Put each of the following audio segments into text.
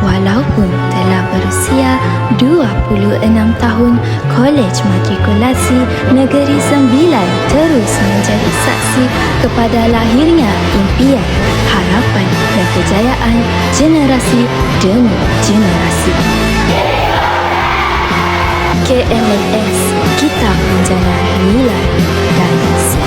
Walaupun telah berusia 26 tahun, Kolej Matrikulasi Negeri Sembilan terus menjadi saksi kepada lahirnya impian, harapan dan kejayaan generasi demi generasi. KMNS, kita menjana nilai dan nasi.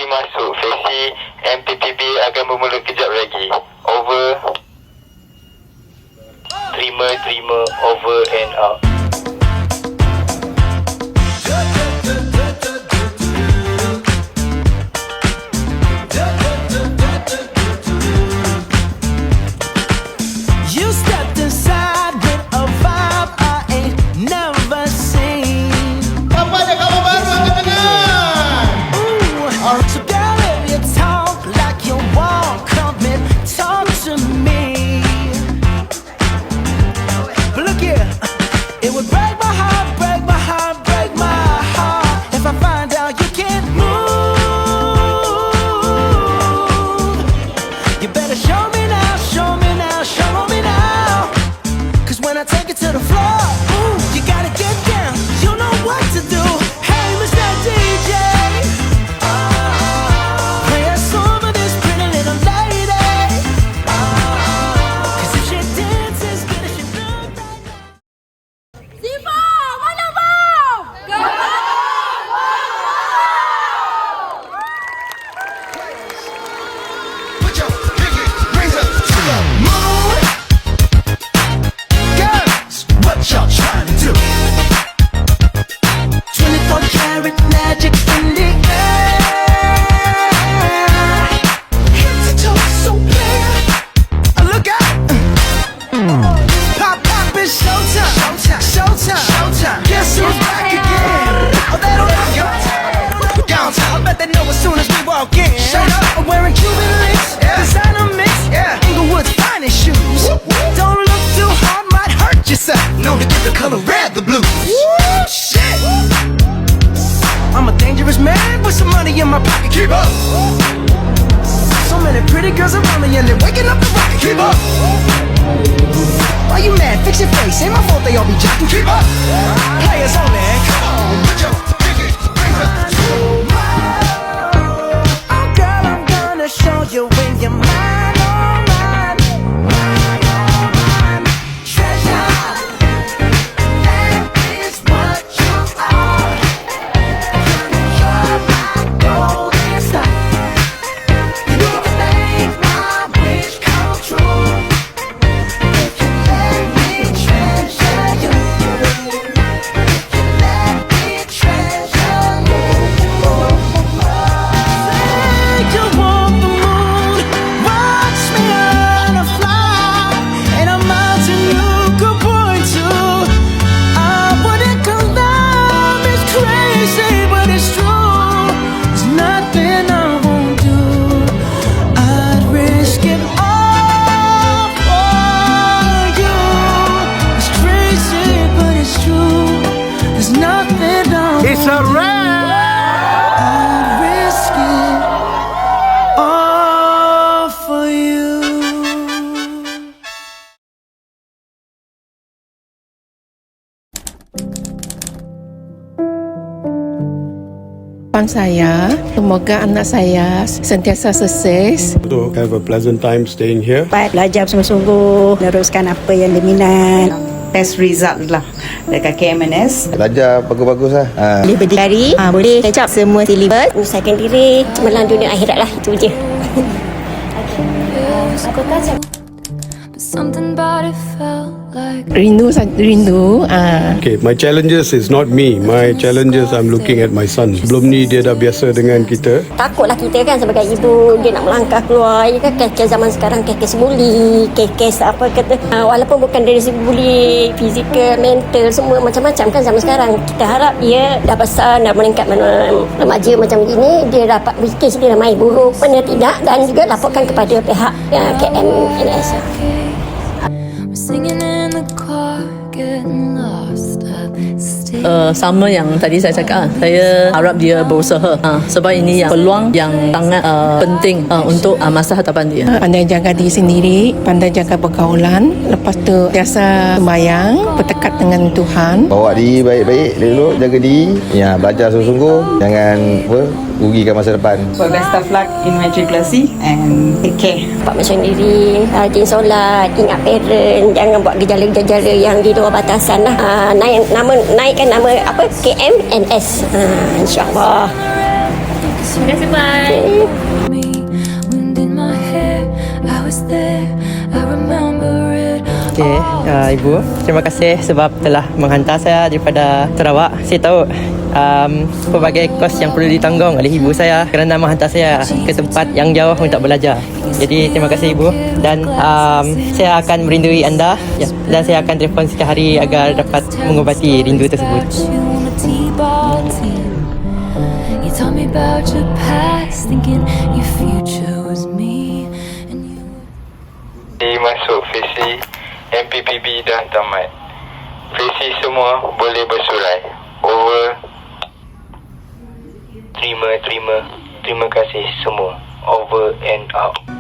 Masuk sesi MPPB akan bermula kejap lagi. Over. Terima over and out. You stepped inside with a vibe I ain't never seen. Apa ada kawan baru angkat tangan? So girl, if you talk like you won't come and talk to me. But look here, it would break my heart, break my heart, break my heart if I find out you can't move. You better show me now, show me now, show me now. 'Cause when I take it to the floor, ooh, you gotta get down. You know what to do. Hey, Mr. DJ. Y'all trying to do 24 karat magic in the air. Head to toe so clear. Look out. Pop, pop, it's showtime. Showtime. Showtime. Showtime. Guess who's back again? Oh, they don't know. I bet they know as soon as we walk in. Straight up. I'm wearing Cuban links. Designer mix. Inglewood's finest shoes. Don't look too hard, might hurt yourself. known to give the color red the blues. Shit. I'm a dangerous man with some money in my pocket. Keep up. So many pretty girls around me and they're waking up the rocket. Keep up. Why you mad? Fix your face. Ain't my fault they all be jocking. Keep up. Players only. Come on, put your pinky rings up. Oh girl, I'm gonna show you when you're mine, oh mine, mine, oh mine. Treasure, that is what you are. You're my golden star. You can make my wish come true. If you let me treasure you. If you let me treasure you. Say you want the moon, watch me on a fly, and a mountain you could point to. I wouldn't condemn, it's crazy, but it's true. There's nothing I won't do. I'd risk it all for you. It's crazy, but it's true. There's nothing I won't do. It's a wrap. I'd risk it all for you. Harapan saya, semoga anak saya sentiasa sukses. To have a pleasant time staying here. Dapat belajar sungguh-sungguh, meneruskan apa yang dia minat. Test result lah dekat KMNS. Belajar bagus-bagus lah. Boleh berdikari, boleh catch up semua syllabus. Secondary, cemerlang dunia akhirat lah, itu je. Rindu. Okay, my challenges is not me. My challenges I'm looking at my son. Sebelum ni dia dah biasa dengan kita. Takutlah kita kan sebagai ibu, dia nak melangkah keluar. Ini kan kes zaman sekarang, kes buli, kes apa kata. Walaupun bukan dari segi buli, fizikal, mental, semua macam-macam kan zaman sekarang. Kita harap dia dah besar, dah meningkat remaja macam ini, dia dapat kes dia dah main buruk, benda tidak, dan juga laporkan kepada pihak KMNS. sama yang tadi saya cakap, saya harap dia berusaha sebab ini yang peluang yang sangat penting untuk masa hadapan dia. Pandai jaga diri sendiri, pandai jaga pergaulan, lepas tu biasa sembahyang, bertekad dengan Tuhan. Bawa diri baik-baik dulu, jaga diri. Ya, belajar sungguh-sungguh, jangan rugikan masa depan. For best of luck in matrikulasi and take care. Pak macam diri, rajin solat, ingat parent, jangan buat gejala-gejala yang di luar batasan lah. Naikkan nama apa KMNS. InsyaAllah. Terima kasih, bye. Wind in my hair, I was there, I remember it. Okey, Ibu, terima kasih sebab telah menghantar saya daripada Sarawak. Saya tahu pelbagai kos yang perlu ditanggung oleh ibu saya kerana menghantar saya ke tempat yang jauh untuk belajar. Jadi terima kasih Ibu, dan saya akan merindui anda dan saya akan telefon setiap hari agar dapat mengubati rindu tersebut. You told me about your past, thinking your future was me. Masuk Fesi MPPB dah tamat. Fesi semua boleh bersurai. Over. Terima kasih semua. Over and out.